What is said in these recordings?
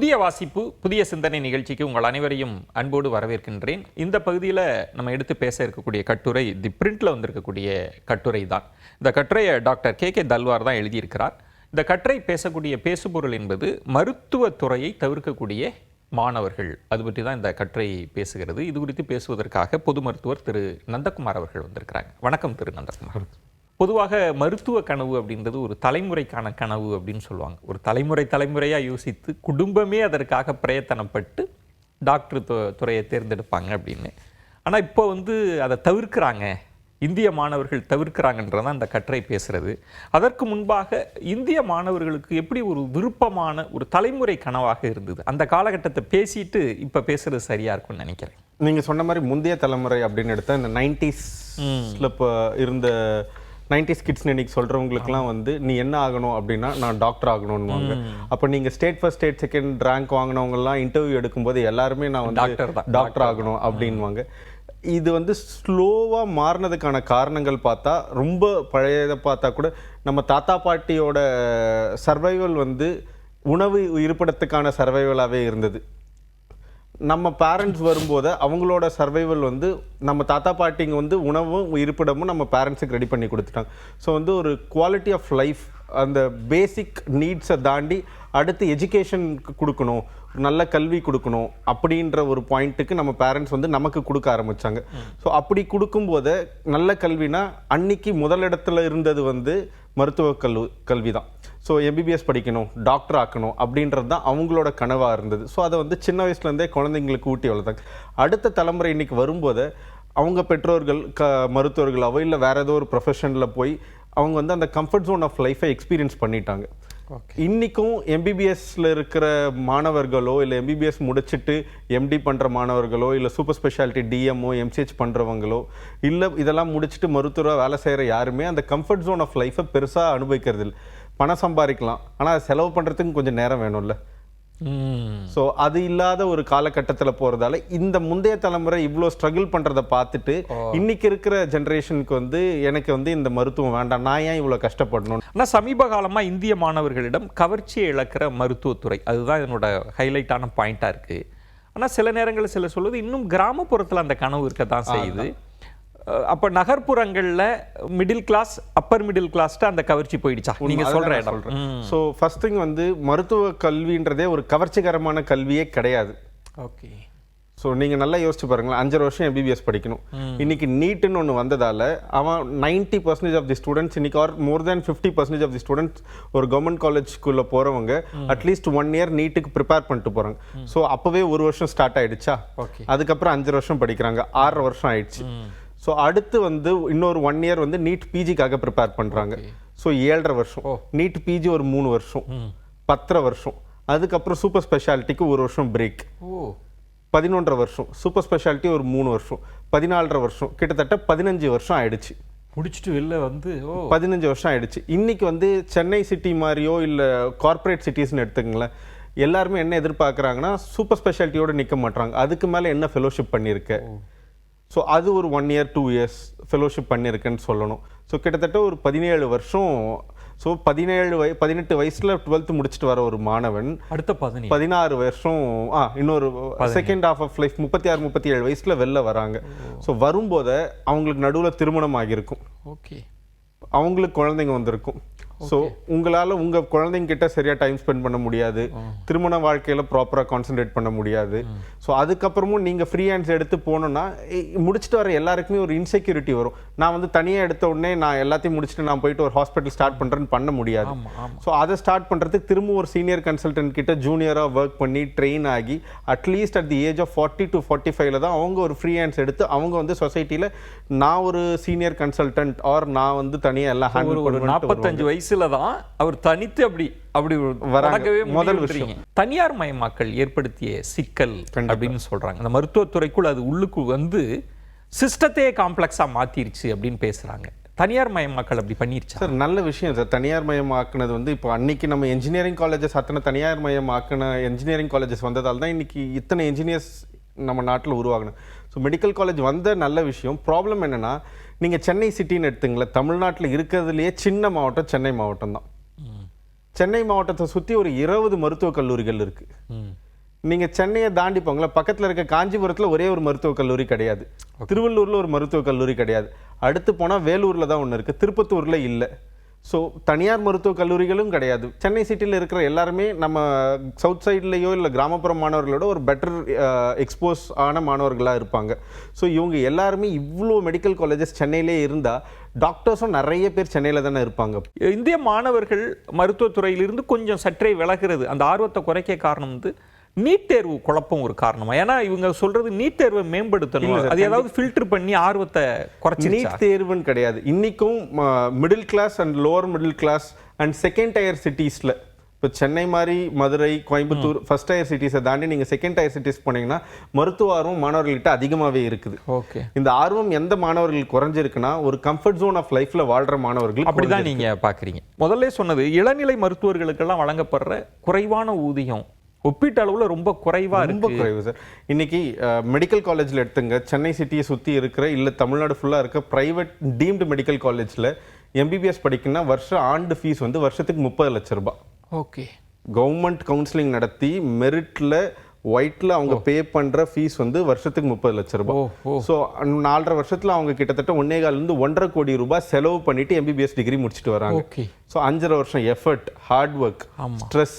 புதிய வாசிப்பு புதிய சிந்தனை நிகழ்ச்சிக்கு உங்கள் அனைவரையும் அன்போடு வரவேற்கின்றேன். இந்த பகுதியில் நம்ம எடுத்து பேச இருக்கக்கூடிய கட்டுரை தி பிரிண்ட்ல வந்திருக்கக்கூடிய கட்டுரை தான். இந்த கட்டுரையை டாக்டர் கே தல்வார் தான் எழுதியிருக்கிறார். இந்த கட்டுரை பேசக்கூடிய பேசுபொருள் என்பது மருத்துவத்துறையை தவிர்க்கக்கூடிய மாணவர்கள். அது பற்றி தான் இந்த கட்டுரை பேசுகிறது. இது குறித்து பேசுவதற்காக பொது மருத்துவர் திரு நந்தகுமார் அவர்கள் வந்திருக்கிறாங்க. வணக்கம் திரு நந்தகுமார். பொதுவாக மருத்துவ கனவு அப்படின்றது ஒரு தலைமுறைக்கான கனவு அப்படின்னு சொல்லுவாங்க. ஒரு தலைமுறையாக யோசித்து குடும்பமே அதற்காக பிரயத்தனப்பட்டு டாக்டர் துறையை தேர்ந்தெடுப்பாங்க அப்படின்னு. ஆனால் இப்போ அதை தவிர்க்கிறாங்க, இந்திய மாணவர்கள் தவிர்க்கிறாங்கன்றதான் அந்த கட்டுரை பேசுகிறது. அதற்கு முன்பாக இந்திய மாணவர்களுக்கு எப்படி ஒரு விருப்பமான ஒரு தலைமுறை கனவாக இருந்தது, அந்த காலகட்டத்தை பேசிட்டு இப்போ பேசுறது சரியா இருக்கும்னு நினைக்கிறேன். நீங்கள் சொன்ன மாதிரி முந்தைய தலைமுறை அப்படின்னு எடுத்தால் இந்த 90ஸ்ல இப்போ இருந்த 90s கிட்ஸ் இன்னைக்கு சொல்கிறவங்களுக்குலாம் நீ என்ன ஆகணும் அப்படின்னா நான் டாக்டர் ஆகணும்னுவாங்க. அப்போ நீங்கள் state first state second rank வாங்கினவங்கலாம் இன்டர்வியூ எடுக்கும்போது எல்லாருமே நான் டாக்டர் ஆகணும் அப்படின்வாங்க. இது ஸ்லோவாக மாறினதுக்கான காரணங்கள் பார்த்தா ரொம்ப பழையதை பார்த்தா கூட நம்ம தாத்தா பாட்டியோட சர்வைவல் உணவு இருப்பிடத்துக்கான சர்வைவலாகவே இருந்தது. நம்ம பேரண்ட்ஸ் வரும்போது அவங்களோட சர்வைவல் நம்ம தாத்தா பாட்டிங்க உணவும் இருப்பிடமும் நம்ம பேரண்ட்ஸுக்கு ரெடி பண்ணி கொடுத்துட்டாங்க. ஸோ ஒரு குவாலிட்டி ஆஃப் லைஃப், அந்த பேசிக் நீட்ஸை தாண்டி அடுத்து எஜுகேஷன் கொடுக்கணும், நல்ல கல்வி கொடுக்கணும் அப்படின்ற ஒரு பாயிண்ட்டுக்கு நம்ம பேரண்ட்ஸ் நமக்கு கொடுக்க ஆரம்பித்தாங்க. ஸோ அப்படி கொடுக்கும்போது நல்ல கல்வினா அன்னைக்கு முதலிடத்துல இருந்தது மருத்துவ கல்வி தான். ஸோ எம்பிபிஎஸ் படிக்கணும், டாக்டர் ஆக்கணும் அப்படின்றது தான் அவங்களோட கனவாக இருந்தது. ஸோ அதை சின்ன வயசுலேருந்தே குழந்தைங்களுக்கு ஊட்டி வளர்த்தாங்க. அடுத்த தலைமுறை இன்னைக்கு வரும்போது அவங்க பெற்றோர்கள் மருத்துவர்களாவோ இல்லை வேற ஏதோ ஒரு ப்ரொஃபஷனில் போய் அவங்க அந்த கம்ஃபர்ட் ஜோன் ஆஃப் லைஃபை எக்ஸ்பீரியன்ஸ் பண்ணிட்டாங்க. இன்றைக்கும் எம்பிபிஎஸ்ல இருக்கிற மாணவர்களோ இல்லை எம்பிபிஎஸ் முடிச்சுட்டு எம்டி பண்ணுற மாணவர்களோ இல்லை சூப்பர் ஸ்பெஷாலிட்டி டிஎம்ஓ எம்சிஹெச் பண்ணுறவங்களோ இல்லை இதெல்லாம் முடிச்சுட்டு மருத்துவராக வேலை செய்கிற யாருமே அந்த கம்ஃபர்ட் ஜோன் ஆஃப் லைஃப்பை பெருசாக அனுபவிக்கிறது இல்லை. பணம் சம்பாதிக்கலாம், ஆனால் அதை செலவு பண்ணுறதுக்கு கொஞ்சம் நேரம் வேணும்ல. ஸோ அது இல்லாத ஒரு காலகட்டத்தில் போகிறதால இந்த முந்தைய தலைமுறை இவ்வளோ ஸ்ட்ரகிள் பண்ணுறதை பார்த்துட்டு இன்னைக்கு இருக்கிற ஜென்ரேஷனுக்கு எனக்கு இந்த மருத்துவம் வேண்டாம், நான் ஏன் இவ்வளோ கஷ்டப்படணும். ஆனால் சமீப காலமாக இந்திய மாணவர்களிடம் கவர்ச்சியை இழக்கிற மருத்துவத்துறை, அதுதான் என்னோட ஹைலைட்டான பாயிண்டாக இருக்குது. ஆனால் சில நேரங்களில் சில சொல்வது இன்னும் கிராமப்புறத்தில் அந்த கனவு இருக்க தான் செய்யுது. அப்போ நகர்ப்புறங்களில் மிடில் கிளாஸ் அப்பர் மிடில் கிளாஸ்ட்டு அந்த கவர்ச்சி போயிடுச்சா நீங்கள் சொல்கிற இடம்? ஸோ ஃபர்ஸ்ட் திங் மருத்துவ கல்வின்றதே ஒரு கவர்ச்சிகரமான கல்வியே கிடையாது. ஓகே. ஸோ நீங்கள் நல்லா யோசிச்சு பாருங்களேன், 5 வருஷம் எம்பிபிஎஸ் படிக்கணும். இன்னைக்கு நீட்டுன்னு ஒன்று வந்ததால் அவன் 90% ஆஃப் தி ஸ்டூடெண்ட்ஸ் இன்னைக்கு are more than 50% of the students ஒரு கவர்மெண்ட் காலேஜ்குள்ளே போகிறவங்க அட்லீஸ்ட் 1 இயர் நீட்டுக்கு ப்ரிப்பேர் பண்ணிட்டு போகிறாங்க. ஸோ அப்போவே 1 வருஷம் ஸ்டார்ட் ஆகிடுச்சா, அதுக்கப்புறம் 5 வருஷம் படிக்கிறாங்க, 6 வருஷம் ஆயிடுச்சு. ஸோ அடுத்து இன்னொரு 1 இயர் நீட் பிஜிக்காக ப்ரிப்பேர் பண்ணுறாங்க. ஸோ 7.5 வருஷம், நீட் பிஜி ஒரு 3 வருஷம், 10 வருஷம். அதுக்கப்புறம் சூப்பர் ஸ்பெஷாலிட்டிக்கு 1 வருஷம் பிரேக், 11.5 வருஷம். சூப்பர் ஸ்பெஷாலிட்டி ஒரு 3 வருஷம், 14.5 வருஷம், கிட்டத்தட்ட 15 வருஷம் ஆயிடுச்சு. முடிச்சுட்டு வெளில 15 வருஷம் ஆயிடுச்சு. இன்னைக்கு சென்னை சிட்டி மாதிரியோ இல்லை கார்பரேட் சிட்டிஸ்ன்னு எடுத்துக்கங்களேன், எல்லாருமே என்ன எதிர்பார்க்குறாங்கன்னா சூப்பர் ஸ்பெஷாலிட்டியோடு நிற்க மாட்டாங்க, அதுக்கு மேலே என்ன ஃபெலோஷிப் பண்ணியிருக்க. ஸோ அது ஒரு 1 இயர் 2 இயர்ஸ் ஃபெலோஷிப் பண்ணியிருக்கேன்னு சொல்லணும். ஸோ கிட்டத்தட்ட ஒரு 17 வருஷம். ஸோ 18 வயசில் 12th முடிச்சுட்டு வர ஒரு மாணவன் அடுத்த 16 வருஷம் இன்னொரு செகண்ட் ஹாஃப் ஆஃப் லைஃப் 36-37 வயசில் வெளில வராங்க. ஸோ வரும்போது அவங்களுக்கு நடுவில் திருமணம் ஆகியிருக்கும். ஓகே. அவங்களுக்கு குழந்தைங்க வந்திருக்கும். ஸோ உங்களால் உங்கள் குழந்தைங்க கிட்ட சரியாக டைம் ஸ்பெண்ட் பண்ண முடியாது, திருமண வாழ்க்கையில் ப்ராப்பராக கான்சென்ட்ரேட் பண்ண முடியாது. ஸோ அதுக்கப்புறமும் நீங்கள் ஃப்ரீ ஹேண்ட்ஸ் எடுத்து போனோன்னா முடிச்சுட்டு வர எல்லாருக்குமே ஒரு இன்செக்யூரிட்டி வரும். நான் தனியாக எடுத்த உடனே நான் எல்லாத்தையும் முடிச்சுட்டு நான் போயிட்டு ஒரு ஹாஸ்பிட்டல் ஸ்டார்ட் பண்ணுறேன்னு பண்ண முடியாது. ஸோ அதை ஸ்டார்ட் பண்ணுறதுக்கு திரும்ப ஒரு சீனியர் கன்சல்டன்ட் கிட்ட ஜூனியராக ஒர்க் பண்ணி ட்ரெயின் ஆகி at least at the age of 40 to 45 தான் அவங்க ஒரு ஃப்ரீ ஹேண்ட்ஸ் எடுத்து அவங்க சொசைட்டியில் நான் ஒரு சீனியர் கன்சல்டன்ட் ஆர் நான் தனியாக எல்லாம் ஹேண்டில் பண்ணுவேன். 45 வயசுல தான் அவர் தனித்து அப்படி வரவே முதல் விஷயம். தனியார் மயமாக்கல் ஏற்படுத்திய சிக்கல் அப்படின்னு சொல்றாங்க. அந்த மருத்துவத்துறைக்குள் அது உள்ளுக்கு சிஸ்டத்தையே காம்ப்ளெக்ஸா மாத்திருச்சு அப்படின்னு பேசுறாங்க. தனியார் மயமாக்கல் அப்படி பண்ணிருச்சு சார். நல்ல விஷயம் சார். தனியார் மயமாக்குனது இப்போ அன்னைக்கு நம்ம என்ஜினியரிங் காலேஜஸ் அத்தனை தனியார் மயமாக்கின என்ஜினியரிங் காலேஜஸ் வந்ததால் தான் இன்னைக்கு இத்தனை என்ஜினியர்ஸ் நம்ம நாட்டில் உருவாகணும். ஸோ மெடிக்கல் காலேஜ் வந்த நல்ல விஷயம். ப்ராப்ளம் என்னன்னா, நீங்கள் சென்னை சிட்டின்னு எடுத்துங்களேன், தமிழ்நாட்டில் இருக்கிறதுலையே சின்ன மாவட்டம் சென்னை மாவட்டம் தான். சென்னை மாவட்டத்தை சுற்றி ஒரு 20 மருத்துவக் கல்லூரிகள் இருக்குது. நீங்கள் சென்னையை தாண்டி போங்களேன், பக்கத்தில் இருக்க காஞ்சிபுரத்தில் ஒரே ஒரு மருத்துவக் கல்லூரி கிடையாது, திருவள்ளூரில் ஒரு மருத்துவக் கல்லூரி கிடையாது, அடுத்து போனால் வேலூரில் தான் ஒன்று இருக்குது, திருப்பத்தூரில் இல்லை. ஸோ தனியார் மருத்துவக் கல்லூரிகளும் கிடையாது. சென்னை சிட்டியில் இருக்கிற எல்லாருமே நம்ம சவுத் சைட்லேயோ இல்லை கிராமப்புற மாணவர்களோட ஒரு பெட்டர் எக்ஸ்போஸ் ஆன மாணவர்களாக இருப்பாங்க. ஸோ இவங்க எல்லாருமே இவ்வளோ மெடிக்கல் காலேஜஸ் சென்னையிலே இருந்தால் டாக்டர்ஸும் நிறைய பேர் சென்னையில் தானே இருப்பாங்க. இந்திய மாணவர்கள் மருத்துவத்துறையிலிருந்து கொஞ்சம் சற்றே விலகிறது, அந்த ஆர்வத்தை குறைக்க காரணம் வந்து நீட் தேர்வு குழப்பம் ஒரு காரணமா? ஏன்னா இவங்க சொல்றது நீட் தேர்வை மேம்படுத்தணும், அது ஏதாவது ஃபில்டர் பண்ணி ஆர்வத்தை குறைச்சி. நீட் தேர்வுன்னு கிடையாது. இன்னைக்கும் middle class and lower middle class and second tier சிட்டிஸில், இப்போ சென்னை மாதிரி மதுரை, கோயம்புத்தூர் ஃபர்ஸ்ட் டயர் சிட்டிஸை தாண்டி நீங்கள் செகண்ட் டயர் சிட்டிஸ் போனீங்கன்னா மருத்துவ ஆர்வம் மாணவர்கள்கிட்ட அதிகமாகவே இருக்குது. ஓகே, இந்த ஆர்வம் எந்த மாணவர்களுக்கு குறைஞ்சிருக்குன்னா ஒரு கம்ஃபர்ட் ஜோன் ஆஃப் லைஃப்ல வாழ்ற மாணவர்கள் அப்படிதான் நீங்க பாக்குறீங்க. முதல்ல சொன்னது இளநிலை மருத்துவர்களுக்கெல்லாம் வழங்கப்படுற குறைவான ஊதியம் ஒப்பீட்டு அளவுல ரொம்ப குறைவா இருக்கு. ரொம்ப குறைவு சார். இன்னைக்கு மெடிக்கல் காலேஜ்ல எடுத்துங்க, சென்னை சிட்டியை சுற்றி இருக்கிற இல்லை தமிழ்நாடு ஃபுல்லாக இருக்க ப்ரைவேட் டீம்டு மெடிக்கல் காலேஜில் எம்பிபிஎஸ் படிக்கணும்னா ஆண்டு ஃபீஸ் வந்து வருஷத்துக்கு 30 லட்சம் ரூபாய். ஓகே, கவர்மெண்ட் கவுன்சிலிங் நடத்தி மெரிட்ல ஒயிட்ல அவங்க பே பண்ற ஃபீஸ் வந்து வருஷத்துக்கு 30 லட்சம் ரூபாய். ஸோ 4.5 வருஷத்துல அவங்க கிட்டத்தட்ட 1.25 கோடி ரூபாய் செலவு பண்ணிட்டு எம்பிபிஎஸ் டிகிரி முடிச்சுட்டு வராங்க. ஸோ 5.5 வருஷம் எஃபர்ட், ஹார்ட் ஒர்க், ஸ்ட்ரெஸ்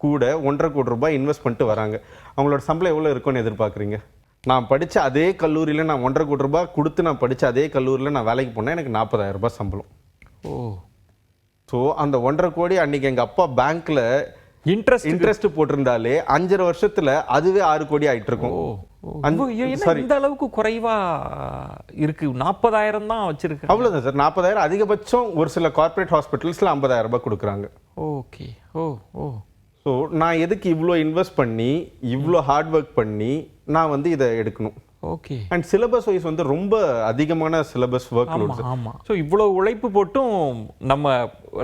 கூட 1.5 கோடி ரூபாய் இன்வெஸ்ட் பண்ணிட்டு வராங்க. அவங்களோட சம்பளம் எவ்வளோ இருக்கும்னு எதிர்பார்க்குறீங்க? நான் படித்த அதே கல்லூரியில் நான் 1.5 கோடி ரூபாய் கொடுத்து நான் படித்த அதே கல்லூரியில் நான் வேலைக்கு போனேன், எனக்கு 40,000 ரூபாய் சம்பளம். ஸோ அந்த 1.5 கோடி அன்னைக்கு எங்கள் அப்பா பேங்க்ல இன்ட்ரெஸ்ட் போட்டிருந்தாலே 5.5 வருஷத்துல அதுவே 6 கோடி ஆயிட்டு இருக்கும். இந்த அளவுக்கு குறைவா இருக்கு, 40,000 தான் வச்சிருக்கு. அவ்வளவுதான் சார், 40,000 அதிகபட்சம். ஒரு சில கார்பரேட் ஹாஸ்பிட்டல்ஸ்ல 50,000 ரூபாய் கொடுக்குறாங்க. ஓகே, ஸோ நான் எதுக்கு இவ்வளோ இன்வெஸ்ட் பண்ணி இவ்வளோ ஹார்ட் ஒர்க் பண்ணி நான் வந்து இதை எடுக்கணும்? ஓகே, அண்ட் சிலபஸ் வைஸ் வந்து ரொம்ப அதிகமான சிலபஸ் ஒர்க் லோட். ஆமா, ஸோ இவ்வளவு உழைப்பு போட்டும் நம்ம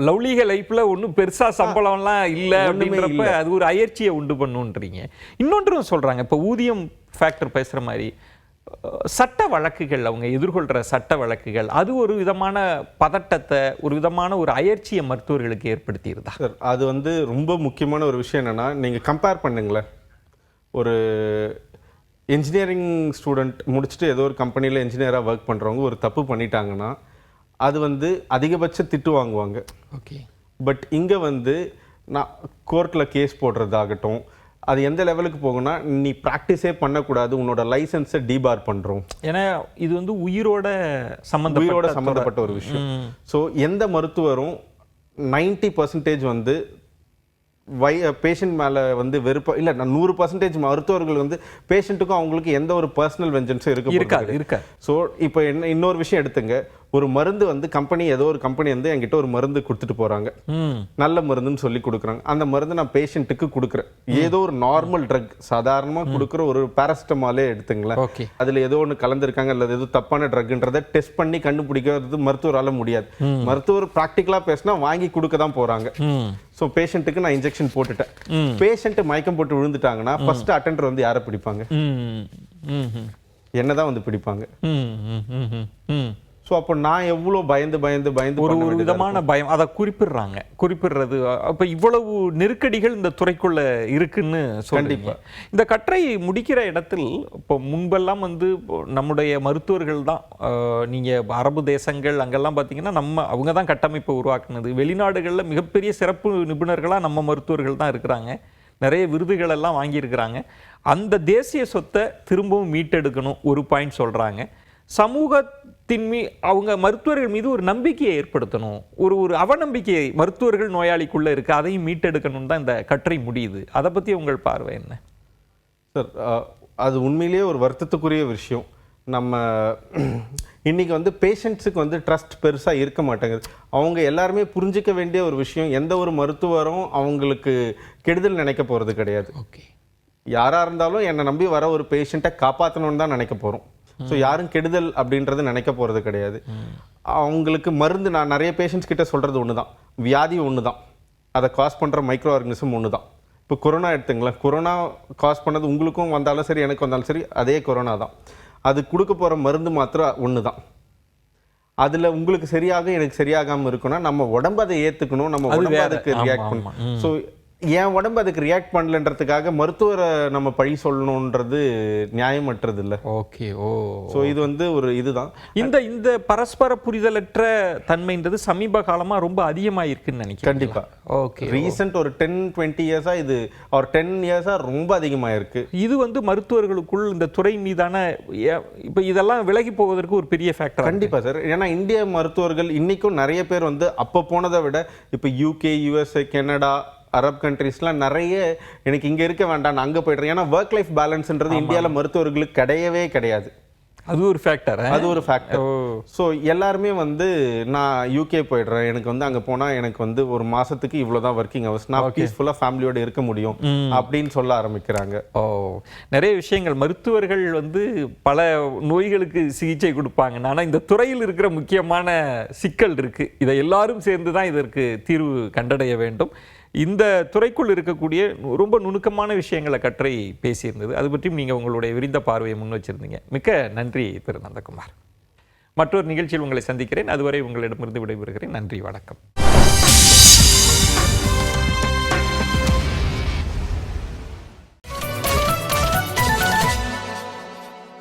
லவ்லீக லைஃப்ல ஒன்றும் பெருசா சம்பளம்லாம் இல்லை அப்படின்றப்ப அது ஒரு அயற்சியை உண்டு பண்ணுன்றீங்க. இன்னொன்றும் சொல்றாங்க, இப்போ ஊதியம் ஃபேக்டர் பேசுற மாதிரி சட்ட வழக்குகள், அவங்க எதிர்கொள்கிற சட்ட வழக்குகள், அது ஒரு விதமான பதட்டத்தை, ஒரு விதமான ஒரு அயற்சியை மருத்துவர்களுக்கு ஏற்படுத்தியிருந்தா? சார், அது வந்து ரொம்ப முக்கியமான ஒரு விஷயம். என்னன்னா, நீங்கள் கம்பேர் பண்ணுங்களேன், ஒரு இன்ஜினியரிங் ஸ்டூடெண்ட் முடிச்சுட்டு ஏதோ ஒரு கம்பெனியில் இன்ஜினியராக ஒர்க் பண்ணுறவங்க ஒரு தப்பு பண்ணிட்டாங்கன்னா அது வந்து அதிகபட்ச திட்டு வாங்குவாங்க. ஓகே, பட் இங்கே வந்து நான் கோர்ட்டில் கேஸ் போடுறதாகட்டும், அது எந்த லெவலுக்கு போகும்னா, நீ ப்ராக்டிஸே பண்ணக்கூடாது, உன்னோட லைசன்ஸை டீபார் பண்ணுறோம். ஏன்னா இது வந்து உயிரோட சம்மந்தப்பட்ட ஒரு விஷயம். ஸோ எந்த மருத்துவரும் 90% வந்து பேஷண்ட் மேலே வந்து வெறுப்பா இல்லை, 100% மருத்துவர்கள் வந்து பேஷண்ட்டுக்கும் அவங்களுக்கு எந்த ஒரு பர்சனல் வெஞ்சன்ஸும் இருக்காது. ஸோ இப்போ இன்னொரு விஷயம் எடுத்துங்க, ஒரு மருந்து வந்து ஏதோ ஒரு கம்பெனி வந்து என்கிட்ட ஒரு மருந்து கொடுத்துட்டு போறாங்க, நல்ல மருந்துன்னு சொல்லி கொடுக்குறாங்க. அந்த மருந்து நான் பேஷண்ட்டுக்கு கொடுக்குறேன், ஏதோ ஒரு நார்மல் ட்ரக், சாதாரணமாக கொடுக்குற ஒரு பேராசிட்டமாலே எடுத்துங்களேன், அதுல ஏதோ ஒன்று கலந்துருக்காங்க அல்லது ஏதோ தப்பான ட்ரக்ன்றதை டெஸ்ட் பண்ணி கண்டுபிடிக்கிறது மருத்துவரால முடியாது. மருத்துவர் ப்ராக்டிக்கலா பேசினா வாங்கி கொடுக்க தான் போறாங்க. ஸோ பேஷண்ட்டுக்கு நான் இன்ஜெக்ஷன் போட்டுட்டேன், பேஷண்ட் மயக்கம் போட்டு விழுந்துட்டாங்கன்னா ஃபர்ஸ்ட் அட்டெண்டர் வந்து யாரை பிடிப்பாங்க? என்னதான் வந்து பிடிப்பாங்க. ஸோ அப்போ நான் எவ்வளோ பயந்து ஒரு விதமான பயம் அதை குறிப்பிடுறது. அப்போ இவ்வளவு நெருக்கடிகள் இந்த துறைக்குள்ள இருக்குன்னு சொல்றீங்க. இந்த கட்டுரை முடிக்கிற இடத்தில் இப்போ முன்பெல்லாம் வந்து நம்முடைய மருத்துவர்கள் தான், நீங்க அரபு தேசங்கள் அங்கெல்லாம் பார்த்தீங்கன்னா அவங்க தான் கட்டமைப்பை உருவாக்குனது. வெளிநாடுகளில் மிகப்பெரிய சிறப்பு நிபுணர்களாக நம்ம மருத்துவர்கள் தான் இருக்கிறாங்க, நிறைய விருதுகள் எல்லாம் வாங்கியிருக்கிறாங்க. அந்த தேசிய சொத்தை திரும்பவும் மீட்டெடுக்கணும் ஒரு பாயிண்ட் சொல்றாங்க. சமூகத்தின் அவங்க மருத்துவர்கள் மீது ஒரு நம்பிக்கையை ஏற்படுத்தணும், ஒரு அவநம்பிக்கையை மருத்துவர்கள் நோயாளிக்குள்ள இருக்கு, அதையும் மீட்டெடுக்கணும் தான் இந்த கட்டுரை முடியுது. அதை பத்தி உங்கள் பார்வை என்ன சார்? அது உண்மையிலேயே ஒரு வருத்தத்துக்குரிய விஷயம். நம்ம இன்னைக்கு வந்து பேஷண்ட்ஸுக்கு வந்து ட்ரஸ்ட் பெருசா இருக்க மாட்டேங்குது. அவங்க எல்லாருமே புரிஞ்சிக்க வேண்டிய ஒரு விஷயம், எந்த ஒரு மருத்துவரும் அவங்களுக்கு கெடுதல் நினைக்க போறது கிடையாது. ஓகே, யாரா இருந்தாலும் என்னை நம்பி வர ஒரு பேஷண்ட்டை காப்பாற்றணும்னு தான் நினைக்க போறோம். ஸோ யாரும் கெடுதல் அப்படின்றது நினைக்க போகிறது கிடையாது. அவங்களுக்கு மருந்து, நான் நிறைய பேஷண்ட்ஸ் கிட்ட சொல்கிறது ஒன்று தான், வியாதி ஒன்று தான், அதை காஸ் பண்ணுற மைக்ரோ ஆர்கனிசம் ஒன்று தான். இப்போ கொரோனா எடுத்துங்களேன், கொரோனா காஸ் பண்ணது உங்களுக்கும் வந்தாலும் சரி எனக்கு வந்தாலும் சரி அதே கொரோனா தான். அது கொடுக்க போகிற மருந்து மாத்திரம் ஒன்று தான். அதுல உங்களுக்கு சரியாக எனக்கு சரியாகாம இருக்குன்னா நம்ம உடம்பு அதை ஏத்துக்கணும், நம்ம உடம்பு அதுக்கு ரியாக்ட் பண்ணணும். ஸோ என் உடம்பு அதுக்கு ரியாக்ட் பண்ணலன்றதுக்காக மருத்துவரை நம்ம பழி சொல்லணுன்றது நியாயமற்றது இல்லை. ஓகே. ஓ. ஸோ இது வந்து ஒரு இதுதான். இந்த பரஸ்பர புரிதலற்ற தன்மைன்றது சமீப காலமா ரொம்ப அதிகமாயிருக்குன்னு நினைக்கிறேன். கண்டிப்பா. ஓகே. ரீசெண்ட் ஒரு 10-20 இயர்ஸா இது, ஒரு 10 இயர்ஸா ரொம்ப அதிகமாயிருக்கு. இது வந்து மருத்துவர்களுக்குள் இந்த துறை மீதான இப்ப இதெல்லாம் விலகி போவதற்கு ஒரு பெரிய ஃபேக்டர். கண்டிப்பா சார். ஏன்னா இந்திய மருத்துவர்கள் இன்னைக்கும் நிறைய பேர் வந்து அப்போ போனதை விட இப்போ UK, USA, கனடா, அரப் கண்ட்ரீஸ்லாம் நிறைய எனக்கு இங்க இருக்க வேண்டாம் நான் அங்க போயிடுறேன். ஏன்னா ஒர்க் லைஃப் பேலன்ஸ்ன்றது இந்தியாவில் மருத்துவர்களுக்கு கிடையவே கிடையாது. அது ஒரு ஃபேக்டர். அது ஒரு ஃபேக்டர். ஸோ எல்லாருமே வந்து நான் UK போயிடுறேன், எனக்கு வந்து அங்கே போனால் எனக்கு வந்து ஒரு மாசத்துக்கு இவ்வளோதான் ஒர்க்கிங் ஹவர்ஸ், நான் பீஸ்ஃபுல்லாக ஃபேமிலியோட இருக்க முடியும் அப்படின்னு சொல்ல ஆரம்பிக்கிறாங்க. ஓ, நிறைய விஷயங்கள் மருத்துவர்கள் வந்து பல நோய்களுக்கு சிகிச்சை கொடுப்பாங்க. ஆனால் இந்த துறையில் இருக்கிற முக்கியமான சிக்கல் இருக்கு. இதை எல்லாரும் சேர்ந்து தான் இதற்கு தீர்வு கண்டடைய வேண்டும். இந்த துறைக்குள் இருக்கக்கூடிய ரொம்ப நுணுக்கமான விஷயங்களை கட்டுரை பேசியிருந்தது. அது பற்றியும் நீங்கள் உங்களுடைய விரிந்த பார்வையை முன் வச்சிருந்தீங்க. மிக்க நன்றி திரு நந்தகுமார். மற்றொரு நிகழ்ச்சியில் உங்களை சந்திக்கிறேன். அதுவரை உங்களிடமிருந்து விடைபெறுகிறேன். நன்றி, வணக்கம்.